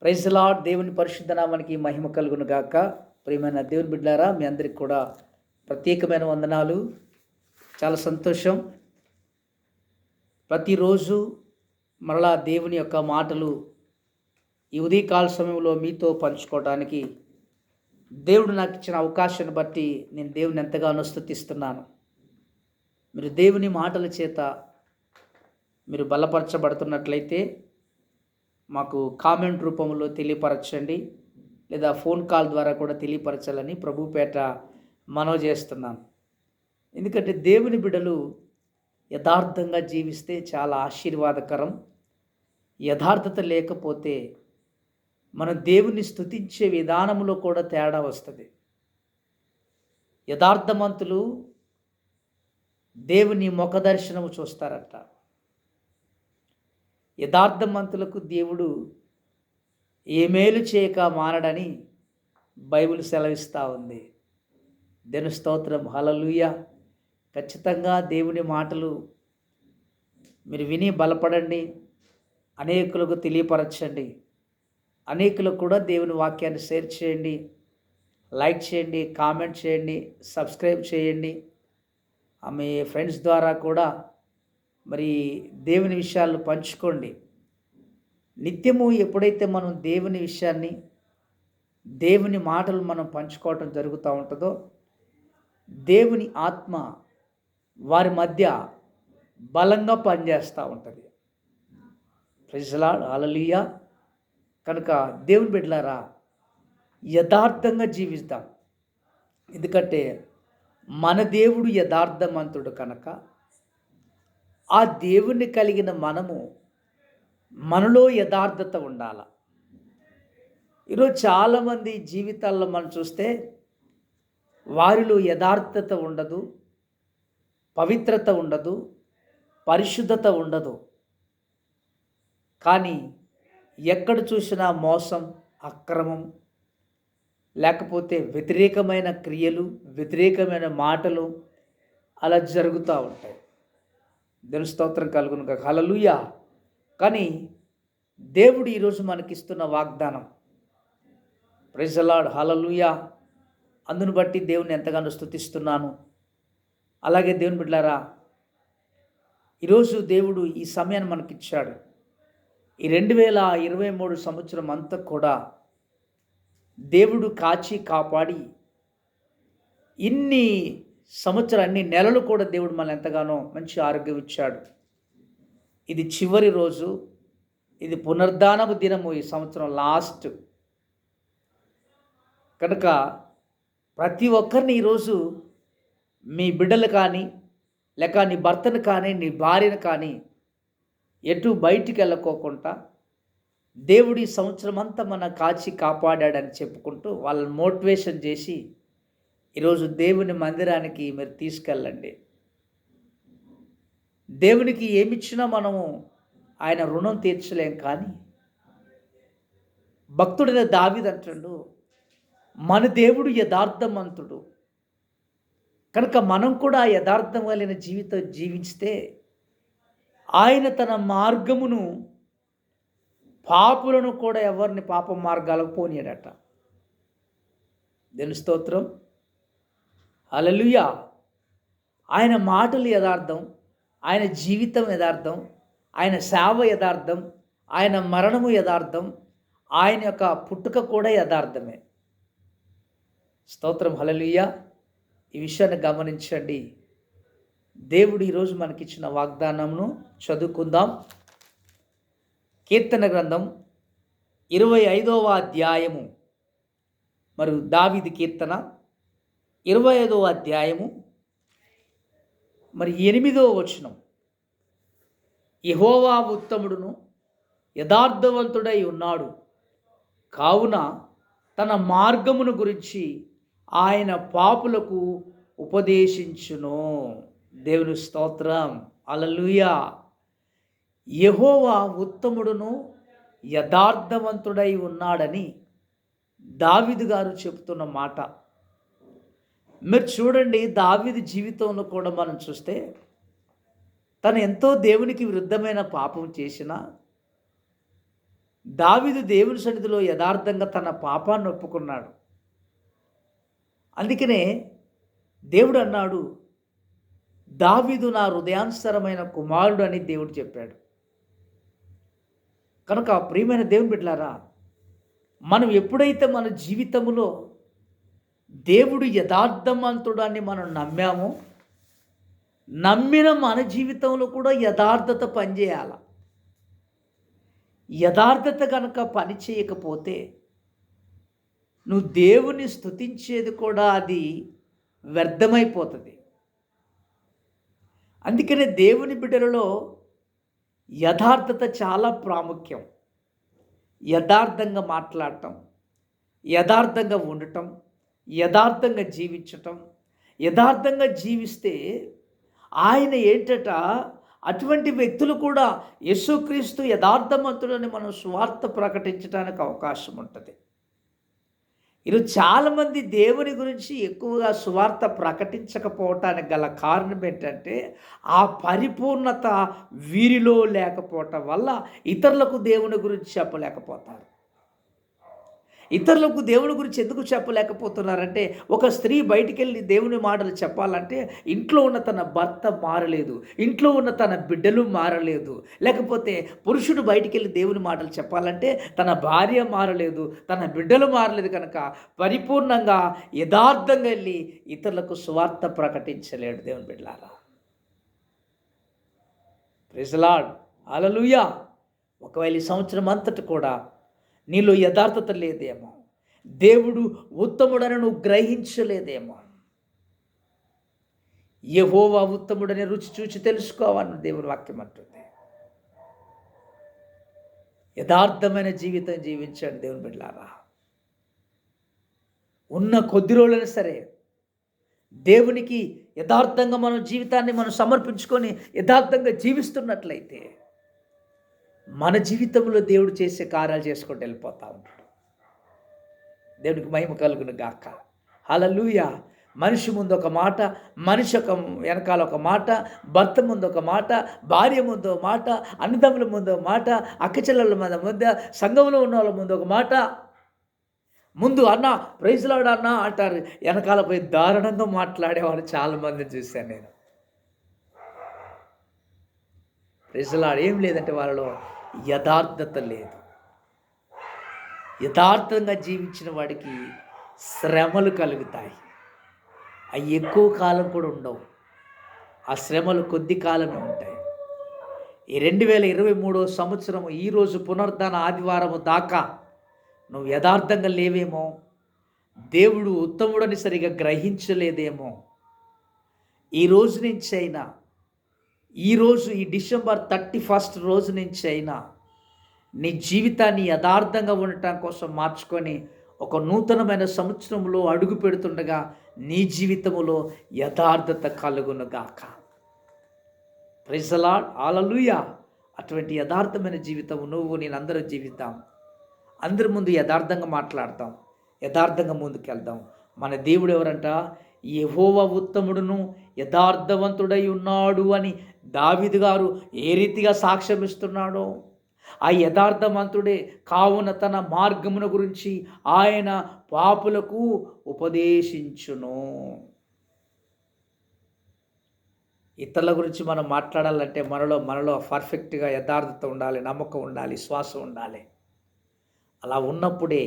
Praise the lord. దేవుని పరిశుద్ధ నామానికి మహిమ కలుగును గాక. ప్రియమైన దేవుని బిడ్డలారా, మీ అందరికి కూడా ప్రత్యేకమైన వందనాలు. చాలా సంతోషం. ప్రతిరోజు మరలా దేవుని యొక్క మాటలు ఈ ఉదయకాల సమయంలో మీతో పంచుకోవడానికి దేవుడు నాకు ఇచ్చిన అవకాశాన్ని బట్టి నేను దేవుని ఎంతగానో స్తుతిస్తున్నాను. మీరు దేవుని మాటల చేత మీరు బలపరచబడుతున్నట్లయితే మాకు కామెంట్ రూపంలో తెలియపరచండి, లేదా ఫోన్ కాల్ ద్వారా కూడా తెలియపరచాలని ప్రభుపేట మనవి చేస్తున్నాను. ఎందుకంటే దేవుని బిడ్డలు యథార్థంగా జీవిస్తే చాలా ఆశీర్వాదకరం. యథార్థత లేకపోతే మనం దేవుని స్తుతించే విధానంలో కూడా తేడా వస్తుంది. యథార్థవంతులు దేవుని ముఖ దర్శనము చూస్తారట. యథార్థవంతులకు దేవుడు ఏ మేలు చేయక మానడని బైబిల్ సెలవిస్తూ ఉంది. దేవుని స్తోత్రం, హల్లెలూయా. ఖచ్చితంగా దేవుని మాటలు మీరు విని బలపడండి, అనేకులకు తెలియపరచండి. అనేకులకు కూడా దేవుని వాక్యాన్ని షేర్ చేయండి, లైక్ చేయండి, కామెంట్ చేయండి, సబ్స్క్రైబ్ చేయండి. మీ ఫ్రెండ్స్ ద్వారా కూడా మరి దేవుని విషయాలు పంచుకోండి. నిత్యము ఎప్పుడైతే మనం దేవుని విషయాన్ని, దేవుని మాటలు మనం పంచుకోవటం జరుగుతూ ఉంటుందో, దేవుని ఆత్మ వారి మధ్య బలంగా పనిచేస్తూ ఉంటుంది. ప్రైజ్ ది లార్డ్, హల్లెలూయా. కనుక దేవుని బిడ్డలారా, యథార్థంగా జీవిస్తాం. ఎందుకంటే మన దేవుడు యథార్థవంతుడు కనుక ఆ దేవుణ్ణి కలిగిన మనలో యథార్థత ఉండాల. ఈరోజు చాలామంది జీవితాల్లో మనం చూస్తే వారిలో యథార్థత ఉండదు, పవిత్రత ఉండదు, పరిశుద్ధత ఉండదు. కానీ ఎక్కడ చూసినా మోసం, అక్రమం, లేకపోతే వ్యతిరేకమైన క్రియలు, వ్యతిరేకమైన మాటలు అలా జరుగుతూ ఉంటాయి. దేవుని స్తోత్రం కలుగును గాక, హల్లెలూయా. కానీ దేవుడు ఈరోజు మనకిస్తున్న వాగ్దానం, ప్రైజ్ ది లార్డ్, హల్లెలూయా. అందును బట్టి దేవుని ఎంతగానో స్తుతిస్తున్నాను. అలాగే దేవుని బిడ్డలారా, ఈరోజు దేవుడు ఈ సమయాన్ని మనకిచ్చాడు. ఈ 2023 సంవత్సరం అంతా కూడా దేవుడు కాచి కాపాడి ఇన్ని సంవత్సరాలు, అన్ని నెలలు కూడా దేవుడు మనల్ని ఎంతగానో మంచి ఆరోగ్యం ఇచ్చాడు. ఇది చివరి రోజు, ఇది పునరుద్ధానపు దినము, ఈ సంవత్సరం లాస్ట్. కనుక ప్రతి ఒక్కరిని ఈరోజు మీ బిడ్డలు కానీ, లేక నీ భర్తను కానీ, నీ భార్యను కానీ ఎటు బయటికి వెళ్ళకోకుండా దేవుడు ఈ సంవత్సరం అంతా మన కాచి కాపాడాడని చెప్పుకుంటూ వాళ్ళని మోటివేషన్ చేసి ఈరోజు దేవుని మందిరానికి మీరు తీసుకెళ్ళండి. దేవునికి ఏమిచ్చినా మనము ఆయన రుణం తీర్చలేం. కానీ భక్తుడైన దావీదు అంటాడు, మన దేవుడు యథార్థవంతుడు కనుక మనం కూడా యథార్థం కలిగిన జీవితం జీవిస్తే ఆయన తన మార్గమును, పాపులను కూడా ఎవరిని పాప మార్గాలకు పోనీయడట. దేవుని స్తోత్రం, హల్లెలూయా. ఆయన మాటలు యథార్థం, ఆయన జీవితం యథార్థం, ఆయన సేవ యథార్థం, ఆయన మరణము యథార్థం, ఆయన యొక్క పుట్టుక కూడా యథార్థమే. స్తోత్రం, హల్లెలూయా. ఈ విషయాన్ని గమనించండి. దేవుడు ఈరోజు మనకిచ్చిన వాగ్దానమును చదువుకుందాం. కీర్తన గ్రంథం 25వ అధ్యాయము, మరియు దావీదు కీర్తన 25వ అధ్యాయము మరి 8వ వచనం. యెహోవా ఉత్తముడును యథార్థవంతుడై ఉన్నాడు, కావున తన మార్గమును గురించి ఆయన పాపులకు ఉపదేశించును. దేవుని స్తోత్రం, హల్లెలూయా. యెహోవా ఉత్తముడును యథార్థవంతుడై ఉన్నాడని దావీదు గారు చెబుతున్న మాట. మీరు చూడండి, దావీదు జీవితంలో కూడా మనం చూస్తే తను ఎంతో దేవునికి విరుద్ధమైన పాపం చేసిన, దావీదు దేవుని సన్నిధిలో యథార్థంగా తన పాపాన్ని ఒప్పుకున్నాడు. అందుకనే దేవుడు అన్నాడు, దావీదు నా హృదయానుసరమైన కుమారుడు అని దేవుడు చెప్పాడు. కనుక ప్రియమైన దేవుని బిడ్డలారా, మనం ఎప్పుడైతే మన జీవితంలో దేవుడు యథార్థవంతుడని మనం నమ్మామో, నమ్మిన మన జీవితంలో కూడా యథార్థత పనిచేయాలి. యథార్థత కనుక పని చేయకపోతే నువ్వు దేవుని స్తుతించేది కూడా అది వ్యర్థమైపోతుంది. అందుకనే దేవుని బిడ్డలలో యథార్థత చాలా ప్రాముఖ్యం. యథార్థంగా మాట్లాడటం, యథార్థంగా ఉండటం, యథార్థంగా జీవించటం. యథార్థంగా జీవిస్తే ఆయన ఏంటట, అటువంటి వ్యక్తులు కూడా యేసుక్రీస్తు యథార్థవంతుడని మనం సువార్త ప్రకటించడానికి అవకాశం ఉంటుంది. ఈరోజు చాలామంది దేవుని గురించి ఎక్కువగా సువార్త ప్రకటించకపోవటానికి గల కారణం ఏంటంటే, ఆ పరిపూర్ణత వీరిలో లేకపోవటం వల్ల ఇతరులకు దేవుని గురించి చెప్పలేకపోతారు. ఇతరులకు దేవుని గురించి ఎందుకు చెప్పలేకపోతున్నారంటే, ఒక స్త్రీ బయటికి వెళ్ళి దేవుని మాటలు చెప్పాలంటే ఇంట్లో ఉన్న తన భర్త మారలేదు, ఇంట్లో ఉన్న తన బిడ్డలు మారలేదు. లేకపోతే పురుషుడు బయటికి వెళ్ళి దేవుని మాటలు చెప్పాలంటే తన భార్య మారలేదు, తన బిడ్డలు మారలేదు. కనుక పరిపూర్ణంగా యథార్థంగా వెళ్ళి ఇతరులకు సువార్త ప్రకటించలేడు దేవుని బిడ్డలారా. ప్రైజ్ ది లార్డ్, హల్లెలూయా. ఒకవేళ ఈ సంవత్సరం అంతటి కూడా నీలో యథార్థత లేదేమో, దేవుడు ఉత్తముడని నువ్వు గ్రహించలేదేమో, యెహోవా ఉత్తముడని రుచి చూచి తెలుసుకోవాలని దేవుని వాక్యం అంటుంది. యథార్థమైన జీవితం జీవించండి దేవుని బిడ్డలారా. ఉన్న కొద్ది రోజులైనా సరే దేవునికి యథార్థంగా మన జీవితాన్ని మనం సమర్పించుకొని యథార్థంగా జీవిస్తున్నట్లయితే మన జీవితంలో దేవుడు చేసే కార్యాలు చేసుకుంటూ వెళ్ళిపోతూ ఉంటాడు. దేవునికి మహిమ కలుగును గాక. హల్లెలూయా. మనిషి ముందు ఒక మాట, మనిషి ఒక వెనకాల ఒక మాట, భర్త ముందు ఒక మాట, భార్య ముందు ఒక మాట, అన్నదమ్ముల ముందు ఒక మాట, అక్కచెల్లెల ముందు, సంఘంలో ఉన్న వాళ్ళ ముందు ఒక మాట. ముందు అన్న ప్రైజ్ లార్డ్ అన్న అంటారు, వెనకాల పోయి దారుణంగా మాట్లాడేవాళ్ళు చాలామందిని చూశాను నేను. ప్రైజ్ లార్డ్ ఏం లేదంటే వాళ్ళలో యథార్థత లేదు. యథార్థంగా జీవించిన వాడికి శ్రమలు కలుగుతాయి. అవి ఎక్కువ కాలం కూడా ఉండవు. ఆ శ్రమలు కొద్ది కాలమే ఉంటాయి. ఈ 2023 సంవత్సరము ఈరోజు పునరుద్ధాన ఆదివారము దాకా నువ్వు యథార్థంగా లేవేమో, దేవుడు ఉత్తముడని సరిగా గ్రహించలేదేమో, ఈ రోజు నుంచి అయినా, ఈరోజు ఈ డిసెంబర్ 31 రోజు నుంచి అయినా నీ జీవితాన్ని యథార్థంగా ఉండటం కోసం మార్చుకొని ఒక నూతనమైన సంవత్సరంలో అడుగు పెడుతుండగా నీ జీవితంలో యథార్థత కలుగునుగాక. ప్రైజ్ ది లార్డ్, హల్లెలూయా. అటువంటి యథార్థమైన జీవితం నువ్వు నేను అందరూ జీవిద్దాం. అందరి ముందు యథార్థంగా మాట్లాడతాం, యథార్థంగా ముందుకెళ్దాం. మన దేవుడు ఎవరంట, యెహోవా ఉత్తముడును యథార్థవంతుడై ఉన్నాడు అని దావీదు గారు ఏ రీతిగా సాక్ష్యం ఇస్తున్నాడో, ఆ యథార్థవంతుడే కావున తన మార్గమును గురించి ఆయన పాపులకు ఉపదేశించును. ఇతరుల గురించి మనం మాట్లాడాలంటే మనలో పర్ఫెక్ట్గా యథార్థత ఉండాలి, నమ్మకం ఉండాలి, విశ్వాసం ఉండాలి. అలా ఉన్నప్పుడే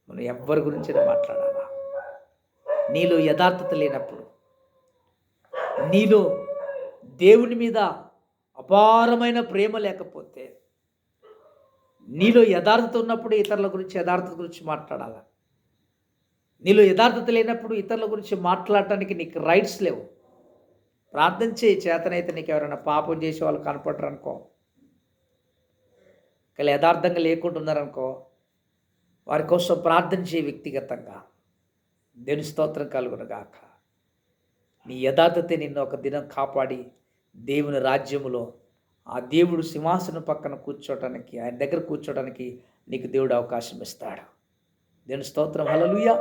మనం ఎవ్వరి గురించి మాట్లాడాలా. నీలో యథార్థత లేనప్పుడు, నీలో దేవుని మీద అపారమైన ప్రేమ లేకపోతే, నీలో యథార్థత ఉన్నప్పుడు ఇతరుల గురించి యథార్థత గురించి మాట్లాడాలి. నీలో యథార్థత లేనప్పుడు ఇతరుల గురించి మాట్లాడటానికి నీకు రైట్స్ లేవు. ప్రార్థన చేయి, చేతనైతే నీకు ఎవరైనా పాపం చేసే వాళ్ళు కనపడరు అనుకో, కానీ యథార్థంగా లేకుండా ఉన్నారనుకో, వారి కోసం ప్రార్థన చేయి వ్యక్తిగతంగా. దేవుని స్తోత్రం కలుగునుగాక. నీ యథార్థతే నిన్ను ఒక దినం కాపాడి దేవుని రాజ్యములో ఆ దేవుడు సింహాసనం పక్కన కూర్చోవడానికి, ఆయన దగ్గర కూర్చోవడానికి నీకు దేవుడు అవకాశం ఇస్తాడు. దేవుని స్తోత్రం, హల్లెలూయా.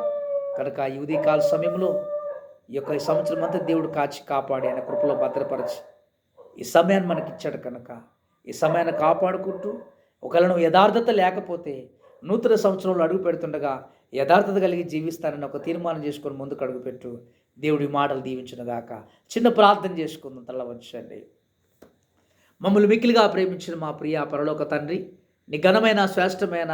కనుక ఈ ఉదయకాల సమయంలో ఈ యొక్క సంవత్సరం అంతా దేవుడు కాచి కాపాడి ఆయన కృపలో భద్రపరిచి ఈ సమయాన్ని మనకిచ్చాడు. కనుక ఈ సమయాన్ని కాపాడుకుంటూ ఒకవేళ నువ్వు యథార్థత లేకపోతే నూతన సంవత్సరంలో అడుగు పెడుతుండగా యథార్థత కలిగి జీవిస్తానని ఒక తీర్మానం చేసుకొని ముందుకు అడుగుపెట్టు. దేవుడి మాటలు దీవించునుగాక. చిన్న ప్రార్థన చేసుకుందాం, తల వంచండి. మమ్మల్ని మిక్కిలిగా ప్రేమించిన మా ప్రియ పరలోక తండ్రి, నీ ఘనమైన శ్రేష్టమైన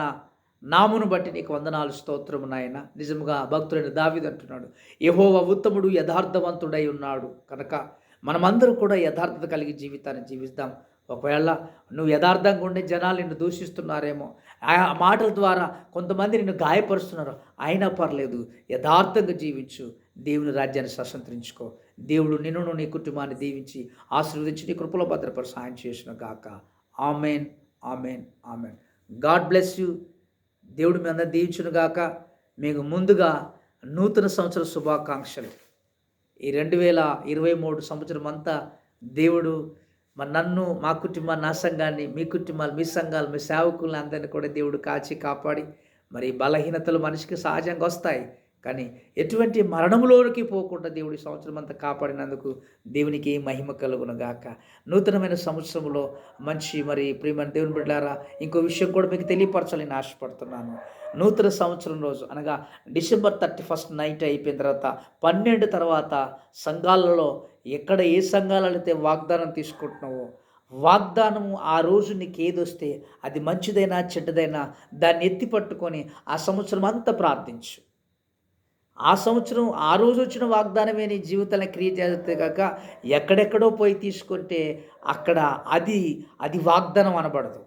నామును బట్టి నీకు వందనాలు, స్తోత్రము నాయన. నిజముగా భక్తుడైన దావీదు అంటున్నాడు, యెహోవా ఉత్తముడు యథార్థవంతుడై ఉన్నాడు. కనుక మనమందరూ కూడా యథార్థత కలిగి జీవితాన్ని జీవిస్తాం. ఒకవేళ నువ్వు యథార్థంగా ఉండే జనాలు నిన్ను దూషిస్తున్నారేమో, ఆ మాటల ద్వారా కొంతమంది నిన్ను గాయపరుస్తున్నారు, అయినా పర్లేదు, యథార్థంగా జీవించు, దేవుని రాజ్యాన్ని స్వతంత్రించుకో. దేవుడు నిన్ను నీ కుటుంబాన్ని దీవించి ఆశీర్వదించి నీ కృపలో భద్రపరి సాయం చేసిన గాక. Amen, amen, amen. God bless you. దేవుడు మీ అందరిని దీవించును గాక. మీకు ముందుగా నూతన సంవత్సర శుభాకాంక్షలు. ఈ 2023 సంవత్సరం అంతా దేవుడు మరి నన్ను, మా కుటుంబాన్ని, నా సంఘాన్ని, మీ కుటుంబాలు, మీ సంఘాలు, మీ సేవకులను అందరినీ కూడా దేవుడు కాచి కాపాడి, మరి బలహీనతలు మనిషికి సహజంగా వస్తాయి, కానీ ఎటువంటి మరణంలోనికి పోకుండా దేవుడు ఈ సంవత్సరం అంతా కాపాడినందుకు దేవునికి మహిమ కలుగును గాక. నూతనమైన సంవత్సరంలో మంచి మరి ప్రియమైన దేవుని బిడ్డలారా, ఇంకో విషయం కూడా మీకు తెలియపరచాలని ఆశపడుతున్నాను. నూతన సంవత్సరం రోజు అనగా December 31 నైట్ అయిపోయిన తర్వాత 12 తర్వాత సంఘాలలో ఎక్కడ ఏ సంఘాలలో అయితే వాగ్దానం తీసుకుంటున్నావో, వాగ్దానము ఆ రోజు నీకు ఏదొస్తే అది మంచిదైనా చెడ్డదైనా దాన్ని ఎత్తి పట్టుకొని ఆ సంవత్సరం అంతా ప్రార్థించు. ఆ సంవత్సరం ఆ రోజు వచ్చిన వాగ్దానమే నీ జీవితాన్ని క్రియ చేస్తే కాక ఎక్కడెక్కడో పోయి తీసుకుంటే అక్కడ అది వాగ్దానం అనబడదు.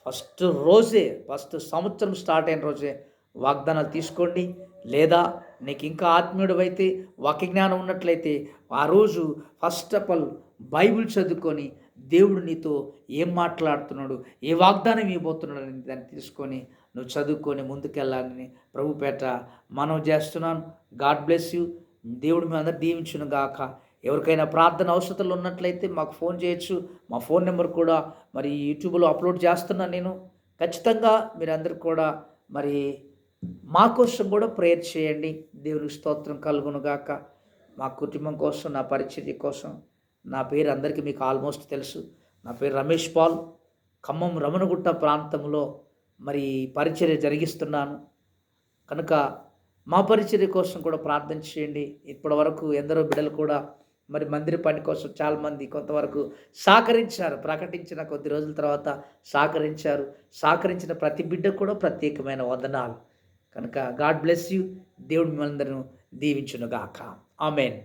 ఫస్ట్ సంవత్సరం స్టార్ట్ అయిన రోజే వాగ్దానాలు తీసుకోండి. లేదా నీకు ఇంకా ఆత్మీయుడు అయితే, వాక్య జ్ఞానం ఉన్నట్లయితే ఆ రోజు ఫస్ట్ ఆఫ్ ఆల్ బైబిల్ చదువుకొని దేవుడు నీతో ఏం మాట్లాడుతున్నాడు, ఏ వాగ్దానం ఇవ్వబోతున్నాడు అని దాన్ని తీసుకొని నువ్వు చదువుకొని ముందుకెళ్ళాలని ప్రభుపేట మనం చేస్తున్నాను. God bless you. దేవుడు మీ అందరు దీవించును గాక. ఎవరికైనా ప్రార్థన అవసరాలు ఉన్నట్లయితే మాకు ఫోన్ చేయొచ్చు. మా ఫోన్ నెంబర్ కూడా మరి యూట్యూబ్లో అప్లోడ్ చేస్తున్నాను నేను. ఖచ్చితంగా మీరందరూ కూడా మరి మా కోసం కూడా ప్రేయర్ చేయండి. దేవునికి స్తోత్రం కలుగును గాక. మా కుటుంబం కోసం, నా పరిచర్య కోసం. నా పేరు అందరికీ మీకు ఆల్మోస్ట్ తెలుసు. నా పేరు రమేష్ పాల్. ఖమ్మం రమణగుట్ట ప్రాంతంలో మరి పరిచర్య జరిగిస్తున్నాను. కనుక మా పరిచర్య కోసం కూడా ప్రార్థన చేయండి. ఇప్పటి వరకు ఎందరో బిడ్డలు కూడా మరి మందిర పని కోసం చాలామంది కొంతవరకు సహకరించారు. ప్రకటించిన కొద్ది రోజుల తర్వాత సహకరించిన ప్రతి బిడ్డ కూడా ప్రత్యేకమైన వందనాలు. కనుక గాడ్ బ్లెస్ యూ. దేవుడు మిమ్మల్ని అందరూ దీవించును గాక. ఆమెన్.